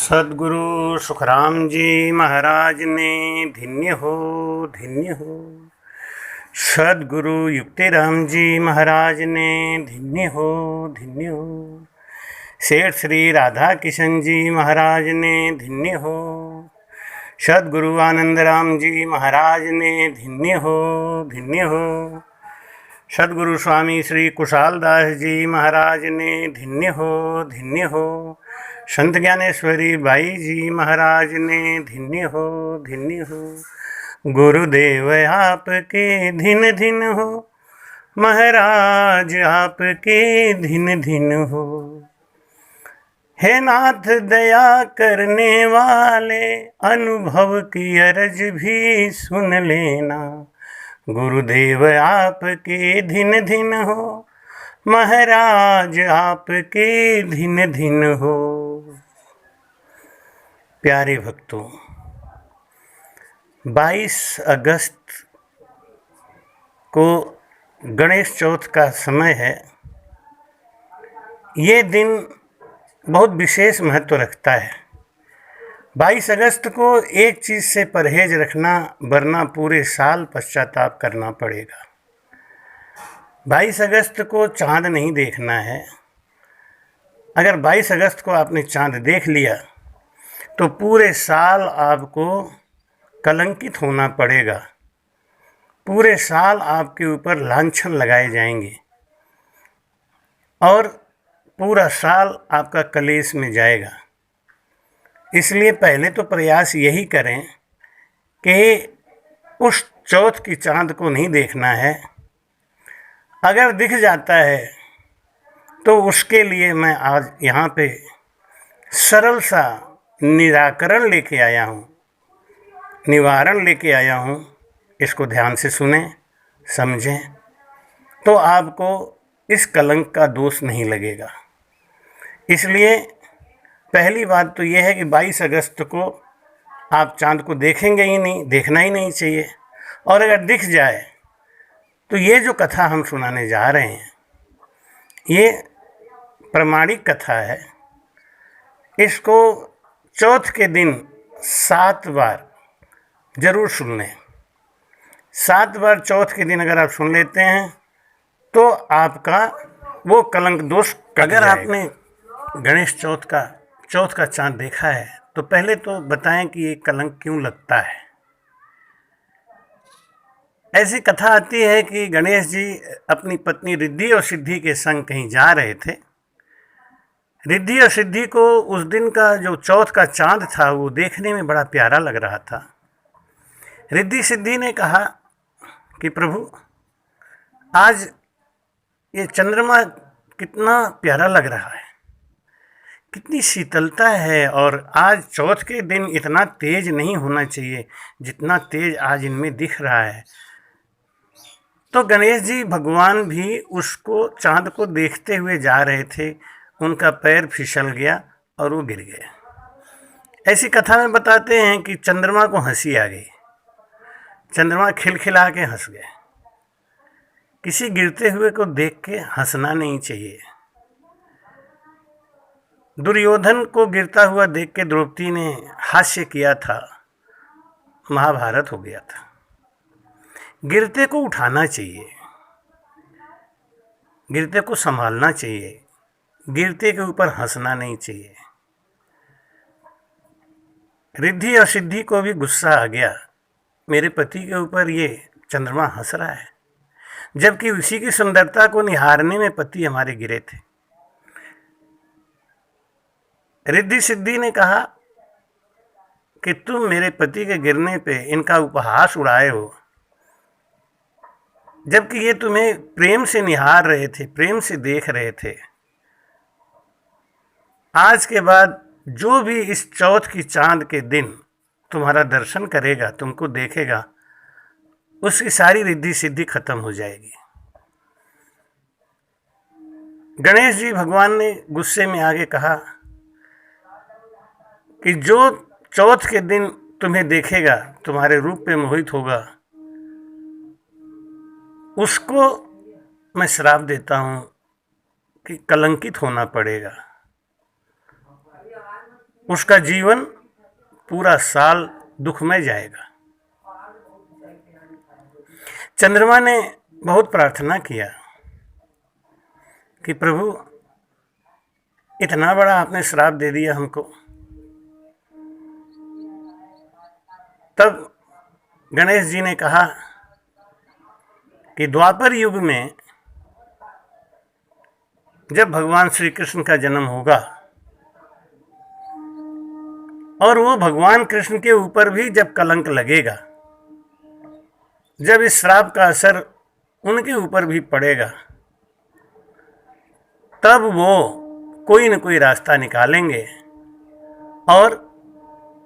सद्गुरु सुखराम जी महाराज ने धन्य हो। सद्गुरु युक्तिराम जी महाराज ने धन्य हो। सेठ श्री राधा किशन जी महाराज ने धन्य हो। सद्गुरु आनंद राम जी महाराज ने धन्य हो। सद्गुरु स्वामी श्री कुशाल दास जी महाराज ने धन्य हो। संत ज्ञानेश्वरी बाई जी महाराज ने धन्य हो। गुरुदेव आपके धिन हो, महाराज आपके धिन हो। हे नाथ दया करने वाले, अनुभव की अर्ज भी सुन लेना। गुरुदेव आपके धिन हो, महाराज आपके धिन हो। प्यारे भक्तों, 22 अगस्त को गणेश चौथ का समय है। ये दिन बहुत विशेष महत्व रखता है। 22 अगस्त को एक चीज़ से परहेज रखना, वरना पूरे साल पश्चाताप करना पड़ेगा। 22 अगस्त को चाँद नहीं देखना है। अगर 22 अगस्त को आपने चाँद देख लिया तो पूरे साल आपको कलंकित होना पड़ेगा। पूरे साल आपके ऊपर लांछन लगाए जाएंगे और पूरा साल आपका कलेश में जाएगा। इसलिए पहले तो प्रयास यही करें कि उस चौथ की चाँद को नहीं देखना है। अगर दिख जाता है तो उसके लिए मैं आज यहाँ पे सरल सा निराकरण लेके आया हूँ, निवारण लेके आया हूँ। इसको ध्यान से सुने, समझें, तो आपको इस कलंक का दोष नहीं लगेगा। इसलिए पहली बात तो यह है कि 22 अगस्त को आप चाँद को देखेंगे ही नहीं, देखना ही नहीं चाहिए। और अगर दिख जाए तो ये जो कथा हम सुनाने जा रहे हैं, ये प्रमाणिक कथा है। इसको चौथ के दिन 7 बार ज़रूर सुन लें। 7 बार चौथ के दिन अगर आप सुन लेते हैं तो आपका वो कलंक दोष कट जाएगा। अगर आपने गणेश चौथ का चाँद देखा है तो पहले तो बताएं कि ये कलंक क्यों लगता है। ऐसी कथा आती है कि गणेश जी अपनी पत्नी रिद्धि और सिद्धि के संग कहीं जा रहे थे। रिद्धि और सिद्धि को उस दिन का जो चौथ का चाँद था वो देखने में बड़ा प्यारा लग रहा था। रिद्धि सिद्धि ने कहा कि प्रभु, आज ये चंद्रमा कितना प्यारा लग रहा है, कितनी शीतलता है, और आज चौथ के दिन इतना तेज नहीं होना चाहिए जितना तेज आज इनमें दिख रहा है। तो गणेश जी भगवान भी उसको चाँद को देखते हुए जा रहे थे। उनका पैर फिसल गया और वो गिर गए। ऐसी कथा में बताते हैं कि चंद्रमा को हंसी आ गई। चंद्रमा खिलखिला के हंस गए। किसी गिरते हुए को देख के हंसना नहीं चाहिए। दुर्योधन को गिरता हुआ देख के द्रौपदी ने हास्य किया था, महाभारत हो गया था। गिरते को उठाना चाहिए, गिरते को संभालना चाहिए, गिरते के ऊपर हंसना नहीं चाहिए। रिद्धि और सिद्धि को भी गुस्सा आ गया, मेरे पति के ऊपर ये चंद्रमा हंस रहा है, जबकि उसी की सुंदरता को निहारने में पति हमारे गिरे थे। रिद्धि सिद्धि ने कहा कि तुम मेरे पति के गिरने पे इनका उपहास उड़ाए हो, जबकि ये तुम्हें प्रेम से निहार रहे थे, प्रेम से देख रहे थे। आज के बाद जो भी इस चौथ की चाँद के दिन तुम्हारा दर्शन करेगा, तुमको देखेगा, उसकी सारी रिद्धि सिद्धि खत्म हो जाएगी। गणेश जी भगवान ने गुस्से में आगे कहा कि जो चौथ के दिन तुम्हें देखेगा, तुम्हारे रूप पे मोहित होगा, उसको मैं श्राप देता हूँ कि कलंकित होना पड़ेगा। उसका जीवन पूरा साल दुखमय जाएगा। चंद्रमा ने बहुत प्रार्थना किया कि प्रभु इतना बड़ा आपने श्राप दे दिया हमको। तब गणेश जी ने कहा कि द्वापर युग में जब भगवान श्री कृष्ण का जन्म होगा और वो भगवान कृष्ण के ऊपर भी जब कलंक लगेगा, जब इस श्राप का असर उनके ऊपर भी पड़ेगा, तब वो कोई न कोई रास्ता निकालेंगे और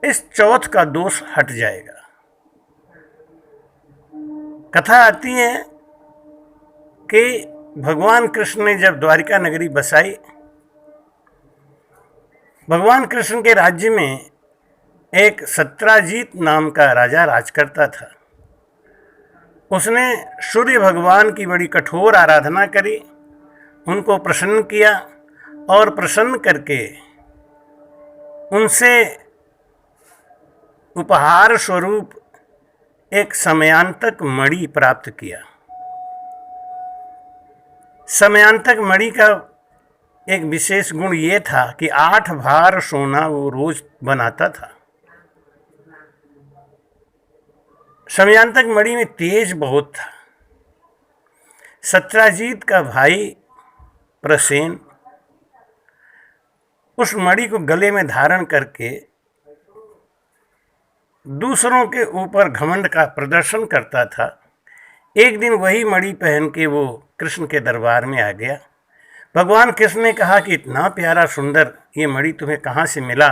इस चौथ का दोष हट जाएगा। कथा आती है कि भगवान कृष्ण ने जब द्वारिका नगरी बसाई, भगवान कृष्ण के राज्य में एक सत्राजीत नाम का राजा राज करता था। उसने सूर्य भगवान की बड़ी कठोर आराधना करी, उनको प्रसन्न किया और प्रसन्न करके उनसे उपहार स्वरूप एक समयांतक मणि प्राप्त किया। समयांतक मणि का एक विशेष गुण ये था कि 8 भार सोना वो रोज बनाता था। समयांतक मणि में तेज बहुत था। सत्राजीत का भाई प्रसेन उस मणि को गले में धारण करके दूसरों के ऊपर घमंड का प्रदर्शन करता था। एक दिन वही मणि पहन के वो कृष्ण के दरबार में आ गया। भगवान कृष्ण ने कहा कि इतना प्यारा सुंदर ये मणि तुम्हें कहाँ से मिला?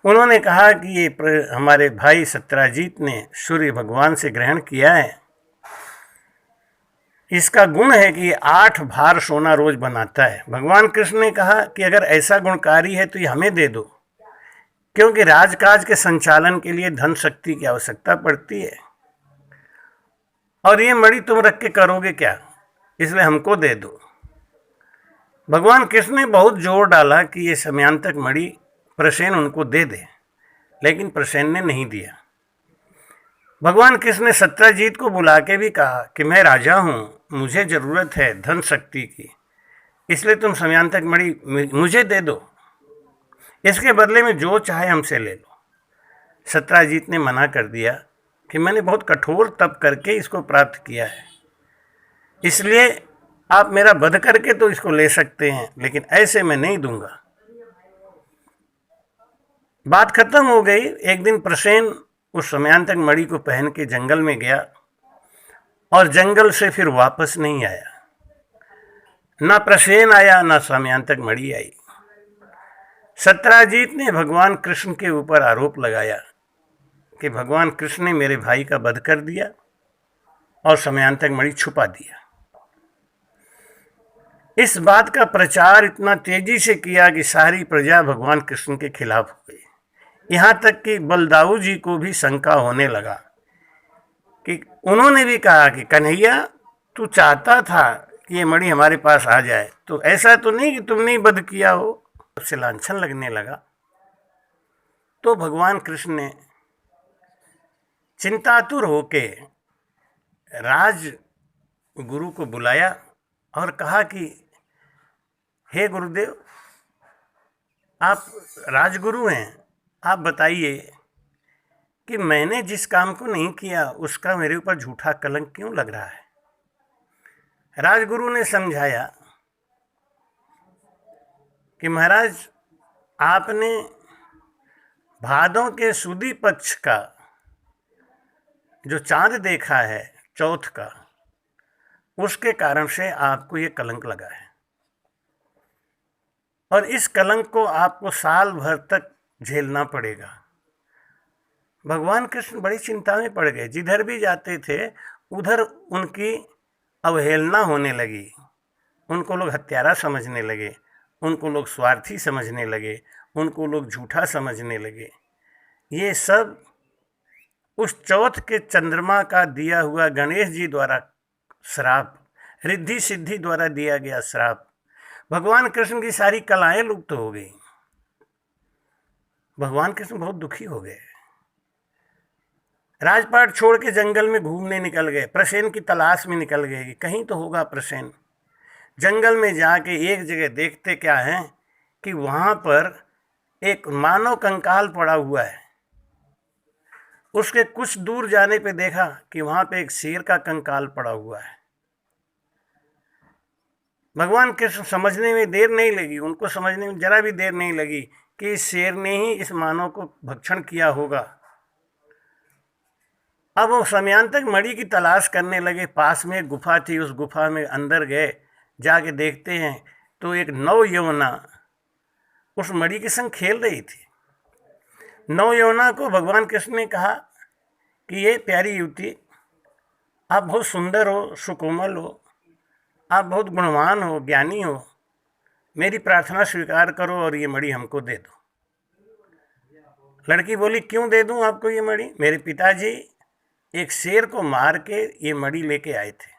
उन्होंने कहा कि ये हमारे भाई सत्राजीत ने सूर्य भगवान से ग्रहण किया है। इसका गुण है कि 8 भार सोना रोज बनाता है। भगवान कृष्ण ने कहा कि अगर ऐसा गुणकारी है तो ये हमें दे दो, क्योंकि राजकाज के संचालन के लिए धन शक्ति की आवश्यकता पड़ती है और ये मणि तुम रख के करोगे क्या, इसलिए हमको दे दो। भगवान कृष्ण ने बहुत जोर डाला कि ये समयांतक मणि प्रसेन उनको दे दे, लेकिन प्रसेन ने नहीं दिया। भगवान कृष्ण ने सत्राजीत को बुला के भी कहा कि मैं राजा हूँ, मुझे ज़रूरत है धन शक्ति की, इसलिए तुम समयांतक मणि मुझे दे दो, इसके बदले में जो चाहे हमसे ले लो। सत्राजीत ने मना कर दिया कि मैंने बहुत कठोर तप करके इसको प्राप्त किया है, इसलिए आप मेरा वध करके तो इसको ले सकते हैं, लेकिन ऐसे मैं नहीं दूंगा। बात खत्म हो गई। एक दिन प्रसेन उस समयांतक मणि को पहन के जंगल में गया और जंगल से फिर वापस नहीं आया। ना प्रसेन आया, ना समयांतक मणि आई। सत्राजीत ने भगवान कृष्ण के ऊपर आरोप लगाया कि भगवान कृष्ण ने मेरे भाई का वध कर दिया और समयांतक मणि छुपा दिया। इस बात का प्रचार इतना तेजी से किया कि सारी प्रजा भगवान कृष्ण के खिलाफ हो गई। यहाँ तक कि बलदाऊ जी को भी शंका होने लगा कि उन्होंने भी कहा कि कन्हैया, तू चाहता था कि ये मणि हमारे पास आ जाए, तो ऐसा तो नहीं कि तुमने ही वध किया हो। उससे लांछन लगने लगा। तो भगवान कृष्ण ने चिंतातुर होके राज गुरु को बुलाया और कहा कि हे गुरुदेव, आप राजगुरु हैं, आप बताइए कि मैंने जिस काम को नहीं किया उसका मेरे ऊपर झूठा कलंक क्यों लग रहा है। राजगुरु ने समझाया कि महाराज, आपने भादों के सुदी पक्ष का जो चांद देखा है चौथ का, उसके कारण से आपको ये कलंक लगा है और इस कलंक को आपको साल भर तक झेलना पड़ेगा। भगवान कृष्ण बड़ी चिंता में पड़ गए। जिधर भी जाते थे उधर उनकी अवहेलना होने लगी। उनको लोग हत्यारा समझने लगे, उनको लोग स्वार्थी समझने लगे, उनको लोग झूठा समझने लगे। ये सब उस चौथ के चंद्रमा का दिया हुआ गणेश जी द्वारा श्राप, रिद्धि सिद्धि द्वारा दिया गया श्राप। भगवान कृष्ण की सारी कलाएं लुप्त हो गई। भगवान कृष्ण बहुत दुखी हो गए, राजपाट छोड़ के जंगल में घूमने निकल गए, प्रसेन की तलाश में निकल गए कि कहीं तो होगा प्रसेन। जंगल में जाके एक जगह देखते क्या है कि वहाँ पर एक मानव कंकाल पड़ा हुआ है। उसके कुछ दूर जाने पे देखा कि वहाँ पे एक शेर का कंकाल पड़ा हुआ है। भगवान कृष्ण समझने में देर नहीं लगी, उनको समझने में जरा भी देर नहीं लगी कि इस शेर ने ही इस मानव को भक्षण किया होगा। अब वो समयांतक मणि की तलाश करने लगे। पास में एक गुफा थी, उस गुफा में अंदर गए, जाके देखते हैं तो एक नवयौवना उस मणि के संग खेल रही थी। नवयौवना को भगवान कृष्ण ने कहा कि ये प्यारी युवती, आप बहुत सुंदर हो, सुकोमल हो, आप बहुत गुणवान हो, ज्ञानी हो, मेरी प्रार्थना स्वीकार करो और ये मणि हमको दे दो। लड़की बोली, क्यों दे दूं आपको ये मणि? मेरे पिताजी एक शेर को मार के ये मणि लेके आए थे,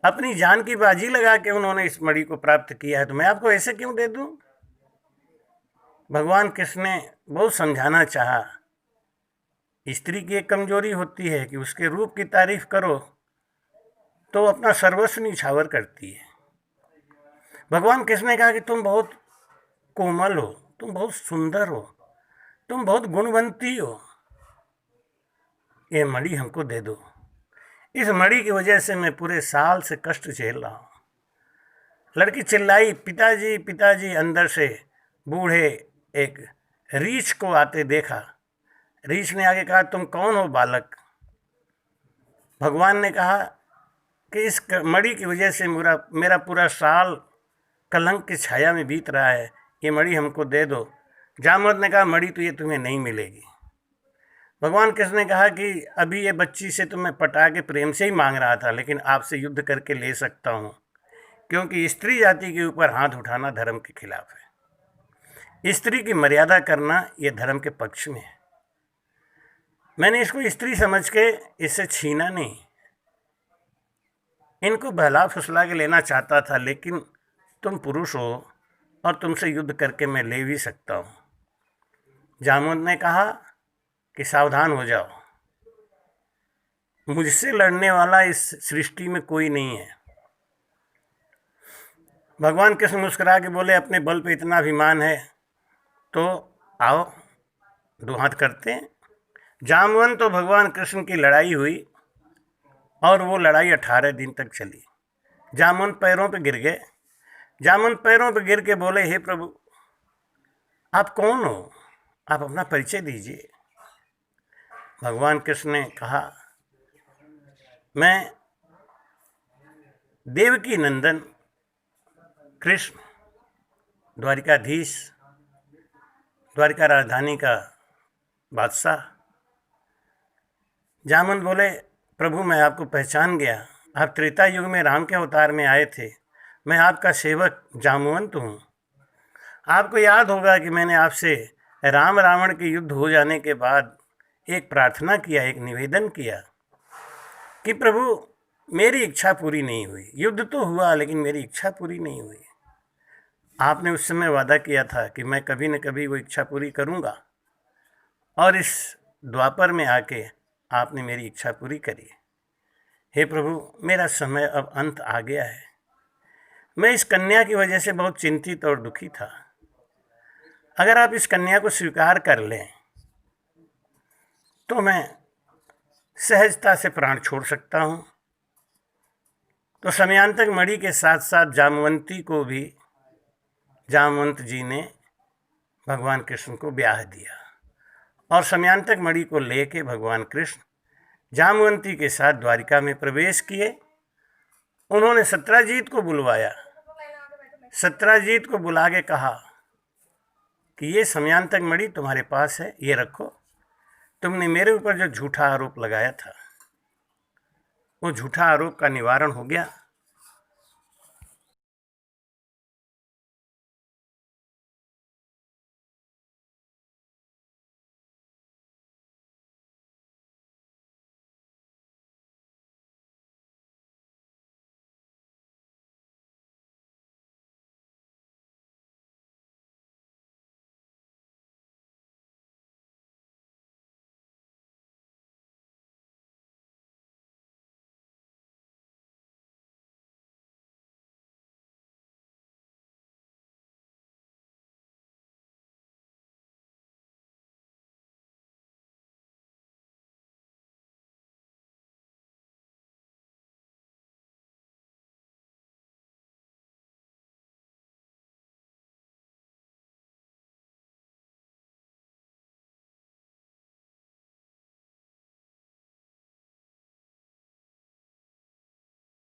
अपनी जान की बाजी लगा के उन्होंने इस मणि को प्राप्त किया है, तो मैं आपको ऐसे क्यों दे दूं? भगवान कृष्ण ने बहुत समझाना चाहा। स्त्री की एक कमजोरी होती है कि उसके रूप की तारीफ करो तो अपना सर्वस्व निछावर करती है। भगवान कृष्ण ने कहा कि तुम बहुत कोमल हो, तुम बहुत सुंदर हो, तुम बहुत गुणवंती हो, ये मणि हमको दे दो। इस मणि की वजह से मैं पूरे साल से कष्ट झेल रहा हूँ। लड़की चिल्लाई, पिताजी पिताजी। अंदर से बूढ़े एक रीछ को आते देखा। रीछ ने आगे कहा, तुम कौन हो बालक? भगवान ने कहा कि इस मणि की वजह से मेरा पूरा साल कलंक की छाया में बीत रहा है, ये मणि हमको दे दो। जामवंत ने कहा, मणि तो ये तुम्हें नहीं मिलेगी। भगवान कृष्ण ने कहा कि अभी ये बच्ची से तो मैं पटा के प्रेम से ही मांग रहा था, लेकिन आपसे युद्ध करके ले सकता हूँ, क्योंकि स्त्री जाति के ऊपर हाथ उठाना धर्म के खिलाफ है। स्त्री की मर्यादा करना ये धर्म के पक्ष में है। मैंने इसको स्त्री समझ के इससे छीना नहीं, इनको बहला फुसला के लेना चाहता था, लेकिन तुम पुरुष हो और तुमसे युद्ध करके मैं ले भी सकता हूँ। जामवंत ने कहा कि सावधान हो जाओ, मुझसे लड़ने वाला इस सृष्टि में कोई नहीं है। भगवान कृष्ण मुस्कुरा के बोले, अपने बल पे इतना अभिमान है तो आओ दो हाथ करते हैं। जामवंत तो भगवान कृष्ण की लड़ाई हुई और वो लड़ाई 18 दिन तक चली। जामवंत पैरों पे गिर गए। जामवंत पैरों पे गिर के बोले, हे प्रभु, आप कौन हो? आप अपना परिचय दीजिए। भगवान कृष्ण ने कहा, मैं देवकी नंदन कृष्ण, द्वारिकाधीश, द्वारिका राजधानी का बादशाह। जामवंत बोले, प्रभु मैं आपको पहचान गया, आप त्रेता युग में राम के अवतार में आए थे, मैं आपका सेवक जामवंत हूँ। आपको याद होगा कि मैंने आपसे राम रावण के युद्ध हो जाने के बाद एक प्रार्थना किया, एक निवेदन किया कि प्रभु मेरी इच्छा पूरी नहीं हुई, युद्ध तो हुआ लेकिन मेरी इच्छा पूरी नहीं हुई। आपने उस समय वादा किया था कि मैं कभी न कभी वो इच्छा पूरी करूँगा, और इस द्वापर में आके आपने मेरी इच्छा पूरी करी। हे प्रभु, मेरा समय अब अंत आ गया है। मैं इस कन्या की वजह से बहुत चिंतित और दुखी था। अगर आप इस कन्या को स्वीकार कर लें तो मैं सहजता से प्राण छोड़ सकता हूँ। तो समयांतक मणि के साथ साथ जामवंती को भी जामवंत जी ने भगवान कृष्ण को ब्याह दिया, और समयांतक मणि को लेके भगवान कृष्ण जामवंती के साथ द्वारिका में प्रवेश किए। उन्होंने सत्राजीत को बुलवाया। सत्राजीत को बुला के कहा कि ये समयांतक मणि तुम्हारे पास है, ये रखो। तुमने मेरे ऊपर जो झूठा आरोप लगाया था वो झूठा आरोप का निवारण हो गया।